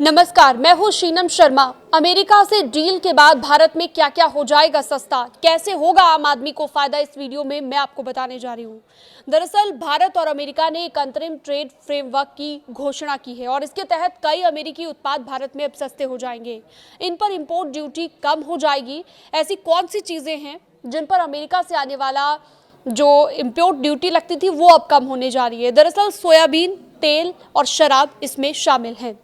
नमस्कार, मैं हूं शीनम शर्मा। अमेरिका से डील के बाद भारत में क्या क्या हो जाएगा सस्ता, कैसे होगा आम आदमी को फायदा, इस वीडियो में मैं आपको बताने जा रही हूं। दरअसल भारत और अमेरिका ने एक अंतरिम ट्रेड फ्रेमवर्क की घोषणा की है और इसके तहत कई अमेरिकी उत्पाद भारत में अब सस्ते हो जाएंगे। इन पर इंपोर्ट ड्यूटी कम हो जाएगी। ऐसी कौन सी चीजें हैं जिन पर अमेरिका से आने वाला जो इंपोर्ट ड्यूटी लगती थी वो अब कम होने जा रही है? दरअसल सोयाबीन, तेल और शराब इसमें शामिल हैं।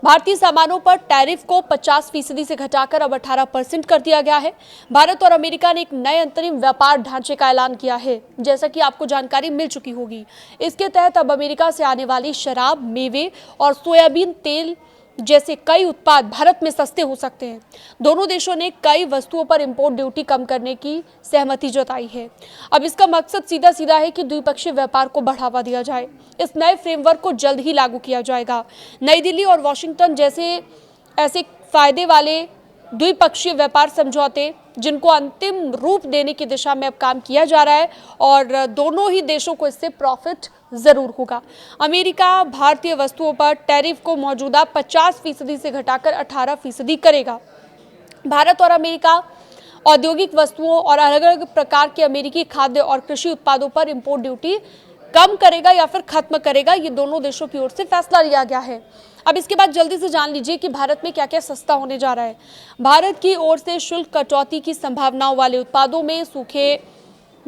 भारतीय सामानों पर टैरिफ को 50% से घटाकर अब 18% कर दिया गया है। भारत और अमेरिका ने एक नए अंतरिम व्यापार ढांचे का ऐलान किया है, जैसा कि आपको जानकारी मिल चुकी होगी। इसके तहत अब अमेरिका से आने वाली शराब, मेवे और सोयाबीन तेल जैसे कई उत्पाद भारत में सस्ते हो सकते हैं। दोनों देशों ने कई वस्तुओं पर इंपोर्ट ड्यूटी कम करने की सहमति जताई है। अब इसका मकसद सीधा सीधा है कि द्विपक्षीय व्यापार को बढ़ावा दिया जाए। इस नए फ्रेमवर्क को जल्द ही लागू किया जाएगा। नई दिल्ली और वॉशिंगटन जैसे ऐसे फायदे वाले द्विपक्षीय व्यापार समझौते जिनको अंतिम रूप देने की दिशा में अब काम किया जा रहा है और दोनों ही देशों को इससे प्रॉफिट जरूर होगा। अमेरिका भारतीय वस्तुओं पर टैरिफ को मौजूदा 50% से घटाकर 18% करेगा। भारत और अमेरिका औद्योगिक वस्तुओं और अलग अलग प्रकार के अमेरिकी खाद्य और कृषि उत्पादों पर इंपोर्ट ड्यूटी कम करेगा या फिर खत्म करेगा, ये दोनों देशों की ओर से फैसला लिया गया है। अब इसके बाद जल्दी से जान लीजिए कि भारत में क्या क्या सस्ता होने जा रहा है। भारत की ओर से शुल्क कटौती की संभावनाओं वाले उत्पादों में सूखे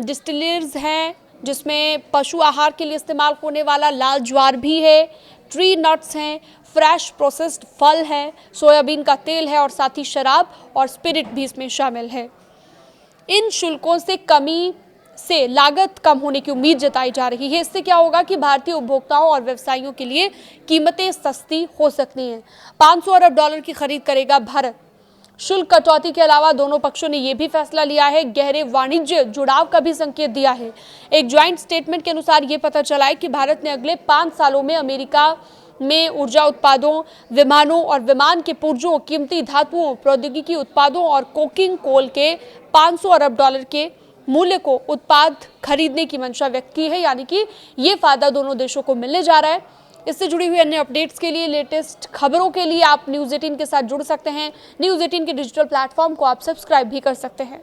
डिस्टिलरीज हैं, जिसमें पशु आहार के लिए इस्तेमाल होने वाला लाल ज्वार भी है, ट्री नट्स हैं, फ्रेश प्रोसेस्ड फल है, सोयाबीन का तेल है और साथ ही शराब और स्पिरिट भी इसमें शामिल है। इन शुल्कों से कमी से लागत कम होने की उम्मीद जताई जा रही है। इससे क्या होगा कि भारतीय उपभोक्ताओं और व्यवसायियों के लिए कीमतें सस्ती हो सकती हैं। 500 अरब डॉलर की खरीद करेगा भारत। शुल्क कटौती के अलावा दोनों पक्षों ने यह भी फैसला लिया है, गहरे वाणिज्य जुड़ाव का भी संकेत दिया है। एक ज्वाइंट स्टेटमेंट के अनुसार यह पता चला है कि भारत ने अगले 5 सालों में अमेरिका में ऊर्जा उत्पादों, विमानों और विमान के पुर्जों, कीमती धातुओं, प्रौद्योगिकी उत्पादों और कोकिंग कोल के 500 अरब डॉलर के मूल्य को उत्पाद खरीदने की मंशा व्यक्त की है। यानी कि ये फायदा दोनों देशों को मिलने जा रहा है। इससे जुड़ी हुई अन्य अपडेट्स के लिए, लेटेस्ट खबरों के लिए आप न्यूज़ 18 के साथ जुड़ सकते हैं। न्यूज़ 18 के डिजिटल प्लेटफॉर्म को आप सब्सक्राइब भी कर सकते हैं।